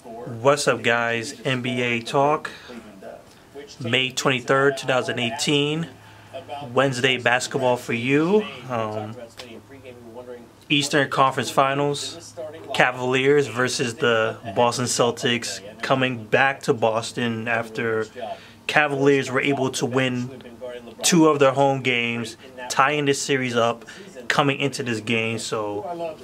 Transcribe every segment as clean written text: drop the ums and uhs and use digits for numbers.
What's up, guys? NBA Talk, May 23rd, 2018. Wednesday basketball for you. Eastern Conference Finals. Cavaliers versus the Boston Celtics, coming back to Boston after Cavaliers were able to win 2 of their home games, tying this series up coming into this game. So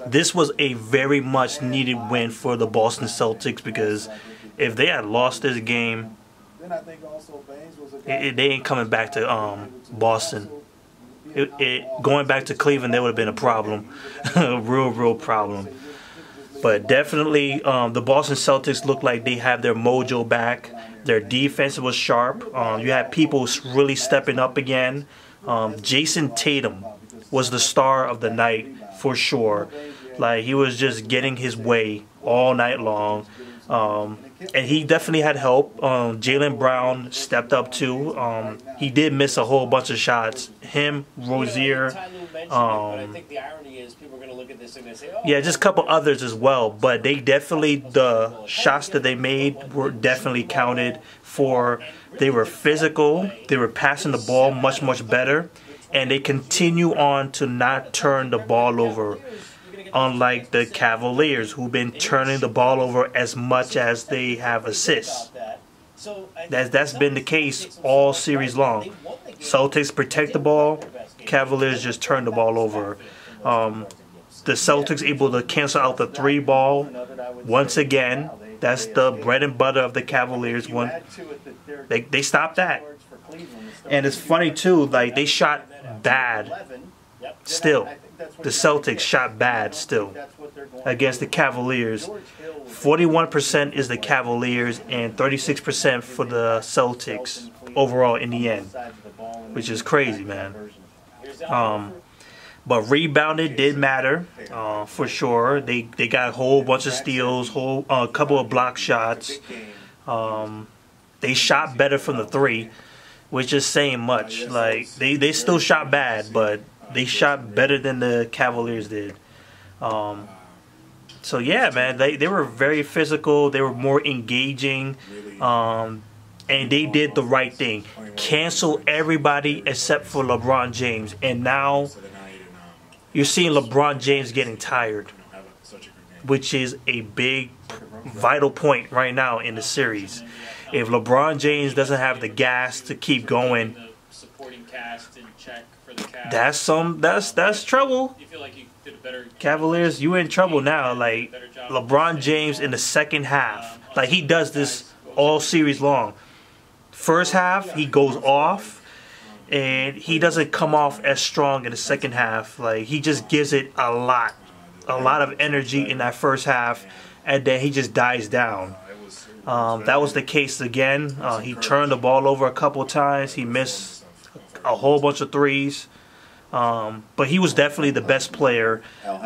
this was a very much needed win for the Boston Celtics, because if they had lost this game, they ain't coming back to Boston. Going back to Cleveland, there would have been a problem. A real problem. But definitely the Boston Celtics look like they have their mojo back. Their defense was sharp. You had people really stepping up again. Jayson Tatum was the star of the night for sure. Like, he was just getting his way all night long. And he definitely had help. Jaylen Brown stepped up too. He did miss a whole bunch of shots. Him, Rozier, yeah, just a couple others as well. But they definitely, the shots that they made were definitely counted for. They were physical. They were passing the ball much better. And they continue on to not turn the ball over, unlike the Cavaliers, who've been turning the ball over as much as they have assists. That's been the case all series long. Celtics protect the ball, Cavaliers just turn the ball over. The Celtics able to cancel out the 3 ball once again. That's the bread and butter of the Cavaliers. They stopped that. And it's funny too, like, they shot bad still. The Celtics shot bad still against the Cavaliers. 41% is the Cavaliers and 36% for the Celtics overall in the end, which is crazy, man. But rebounding did matter for sure. They got a whole bunch of steals, a couple of block shots. They shot better from the 3, which is saying much. Like, they still shot bad, but they shot better than the Cavaliers did. So yeah, man, they were very physical. They were more engaging, and they did the right thing. Cancel everybody except for LeBron James. And now you're seeing LeBron James getting tired, which is a big, vital point right now in the series. If LeBron James doesn't have the gas to keep going, that's trouble. Cavaliers, you in trouble now. Like, LeBron James in the second half, like, he does this all series long. First half, he goes off, and he doesn't come off as strong in the second half. Like, he just gives it a lot of energy in that first half, and then he just dies down. That was the case again. He turned the ball over a couple times. He missed a whole bunch of 3s. But he was definitely the best player. How do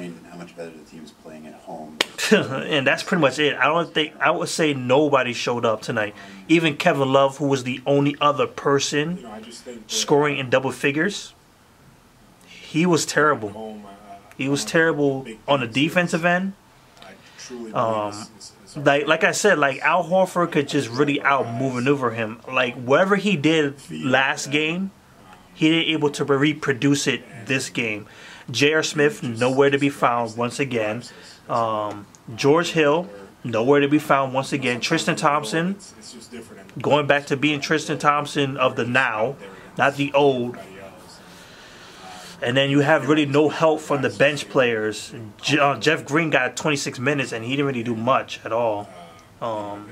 you explain how much better the team's playing at home? And that's pretty much it. I would say nobody showed up tonight. Even Kevin Love, who was the only other person scoring in double figures, he was terrible. He was terrible on the defensive end. Like I said, like, Al Horford could just really out-maneuver him. Like, whatever he did last game, he didn't able to reproduce it this game. J.R. Smith, nowhere to be found once again. George Hill, nowhere to be found once again. Tristan Thompson, going back to being Tristan Thompson of the now, not the old. And then you have really no help from the bench players. Jeff Green got 26 minutes, and he didn't really do much at all. So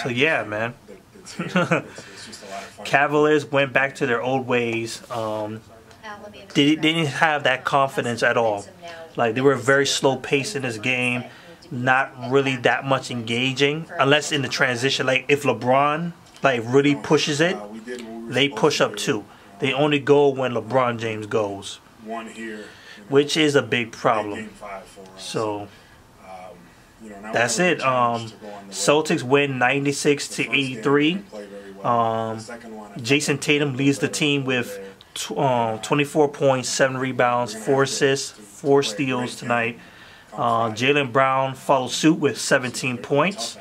yeah, man. Cavaliers went back to their old ways. They didn't have that confidence at all. Like, they were very slow paced in this game, not really that much engaging, unless in the transition. Like, if LeBron really pushes it, they push up too. They only go when LeBron James goes, which is a big problem. So that's it. Celtics win 96-83. Jayson Tatum leads the team with 24 points, 7 rebounds, 4 assists, 4 steals tonight. Jaylen Brown followed suit with 17 points.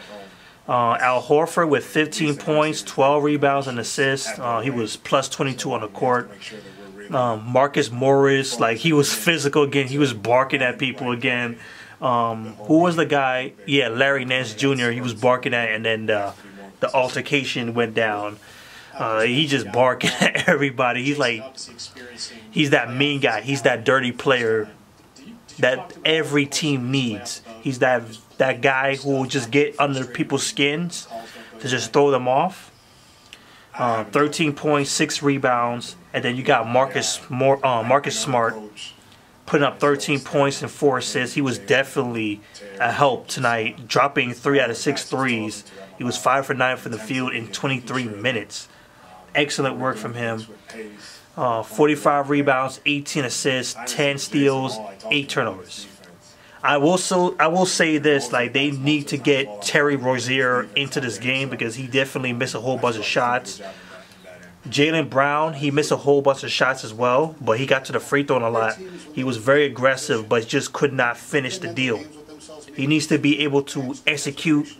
Al Horford with 15 points, 12 rebounds and assists. He was plus 22 on the court. Marcus Morris, like, he was physical again. He was barking at people again. Who was the guy? Yeah, Larry Nance Jr. He was barking at, and then the altercation went down. He just barking at everybody. He's like, he's that mean guy. He's that dirty player that every team needs. He's that guy who will just get under people's skins to just throw them off. 13 points, 6 rebounds, and then you got Marcus Smart putting up 13 points and 4 assists. He was definitely a help tonight, dropping 3 out of 6 threes. He was 5 for 9 from the field in 23 minutes. Excellent work from him. 45 rebounds, 18 assists, 10 steals, 8 turnovers. I will say this, like, they need to get Terry Rozier into this game because he definitely missed a whole bunch of shots. Jaylen Brown, he missed a whole bunch of shots as well, but he got to the free throw a lot. He was very aggressive, but just could not finish the deal. He needs to be able to execute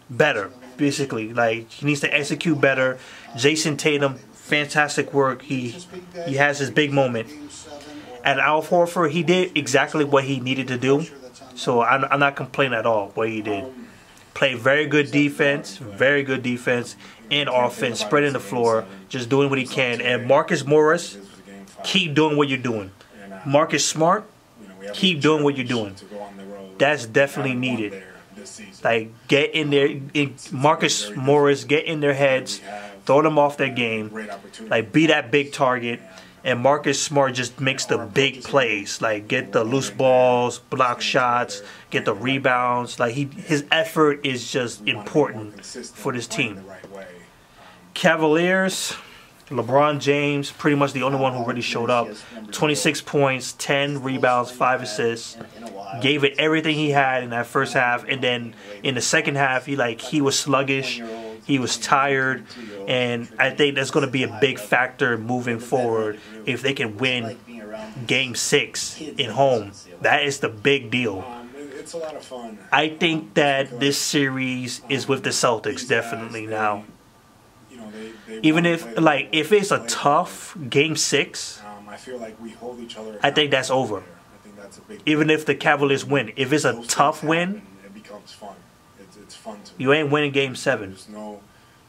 better, basically. Like, he needs to execute better. Jayson Tatum, fantastic work. He has his big moment. And Al Horford, he did exactly what he needed to do. So I'm not complaining at all what he did. Played very good defense and offense, spreading the floor, just doing what he can. And Marcus Morris, keep doing what you're doing. Marcus Smart, keep doing what you're doing. That's definitely needed. Like, get in there, Marcus Morris, get in their heads, throw them off their game, like, be that big target. And Marcus Smart just makes the big plays, like get the loose balls, block shots, get the rebounds. Like, his effort is just important for this team. Cavaliers, LeBron James, pretty much the only one who really showed up. 26 points, 10 rebounds, 5 assists. Gave it everything he had in that first half, and then in the second half, he was sluggish. He was tired, and I think that's going to be a big factor moving forward if they can win Game 6 at home. That is the big deal. It's a lot of fun. I think that this series is with the Celtics definitely now. Even if it's a tough Game 6, I feel like we hold each other. I think that's over. Even if the Cavaliers win, if it's a tough win, it becomes fun. It's fun to you ain't winning Game 7.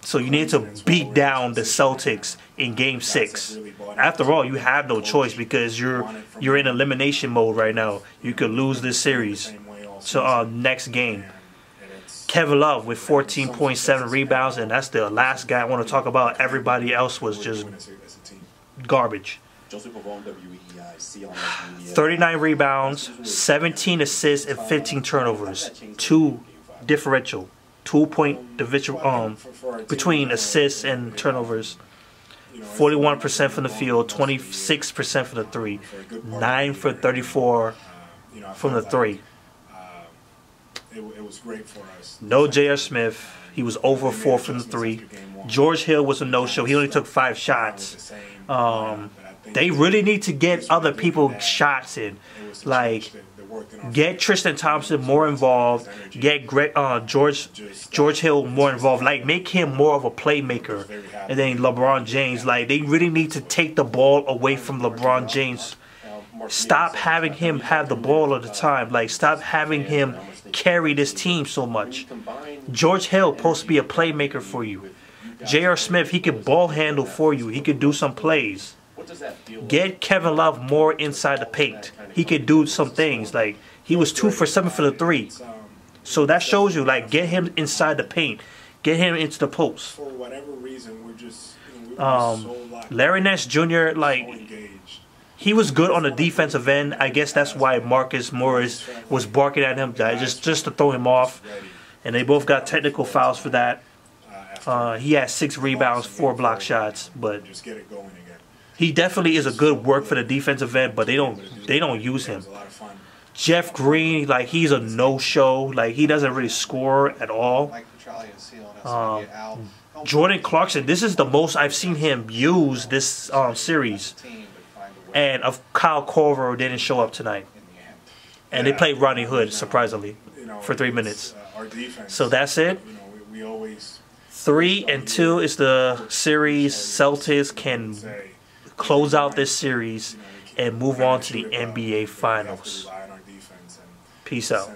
So you need to beat down the Celtics in Game 6. After all, you have no choice because you're in elimination mode right now. You could lose this series. So next game, Kevin Love with 14.7 rebounds, and that's the last guy I want to talk about. Everybody else was just garbage. 39 rebounds, 17 assists, and 15 turnovers. 2 differential. 2-point differential between assists and turnovers. 41% from the field, 26% from the 3, 9 for 34 from the 3. It was great for us. No J.R. Smith. He was over 4 from the 3. George Hill was a no-show. He only took 5 shots. They really need to get other people shots in. Like, get Tristan Thompson more involved. Get George Hill more involved. Like, make him more of a playmaker. And then LeBron James. Like, they really need to take the ball away from LeBron James. Stop having him have the ball all the time. Like, stop having him carry this team so much. George Hill supposed to be a playmaker for you. J.R. Smith, he could ball handle for you. He could do some plays. Get Kevin Love more inside the paint. He could do some things. Like, he was 2 for 7 for the 3. So that shows you, like, get him inside the paint. Get him into the post. For whatever reason, we're just Larry Nance Jr., like, he was good on the defensive end. I guess that's why Marcus Morris was barking at him, just to throw him off. And they both got technical fouls for that. He had 6 rebounds, 4 block shots, but he definitely is a good work for the defensive end, but they don't use him. Jeff Green, like, he's a no-show. Like, he doesn't really score at all. Jordan Clarkson, this is the most I've seen him use this series. And Kyle Korver didn't show up tonight. And they played Ronnie Hood, surprisingly, for 3 minutes. Our defense. So that's it. We always 3-2 is the series. Celtics can close out this series and move on to the NBA Finals. Peace out.